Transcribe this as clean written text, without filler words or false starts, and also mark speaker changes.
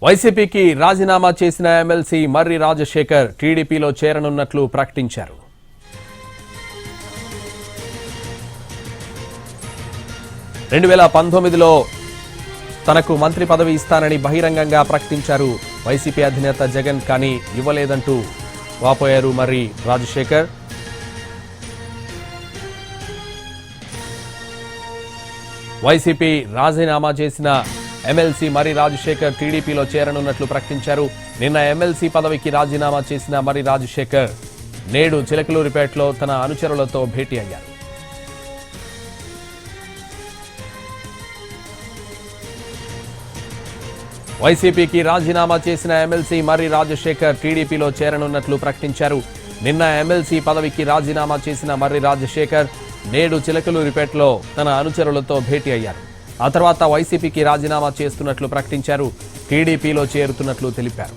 Speaker 1: వైసీపీకి రాజీనామా చేసిన ఎమ్మెల్సీ మర్రి రాజశేఖర్ టీడీపీలో చేరనున్నట్లు ప్రకటించారు. రెండు 2019లో తనకు మంత్రి పదవి ఇస్తానని బహిరంగంగా ప్రకటించారు వైసీపీ అధినేత జగన్. కానీ ఇవ్వలేదంటూ వాపోయారు మర్రి రాజశేఖర్. వైసీపీ రాజీనామా చేసిన ఎమ్మెల్సీ మర్రి రాజశేఖర్ టీడీపీలో చేరనున్నట్లు ప్రకటించారు. నిన్న ఎమ్మెల్సీ పదవికి రాజీనామా చేసిన మర్రి రాజశేఖర్ నేడు చిలకలూరిపేటలో తన అనుచరులతో భేటీ అయ్యారు. వైసీపీకి రాజీనామా చేసిన ఎమ్మెల్సీ మర్రి రాజశేఖర్ టీడీపీలో చేరనున్నట్లు ప్రకటించారు. నిన్న ఎమ్మెల్సీ పదవికి రాజీనామా చేసిన మర్రి రాజశేఖర్ నేడు చిలకలూరిపేటలో తన అనుచరులతో భేటీ అయ్యారు. ఆ తర్వాత వైసీపీకి రాజీనామా చేస్తున్నట్లు ప్రకటించారు. టీడీపీలో చేరుతున్నట్లు తెలిపారు.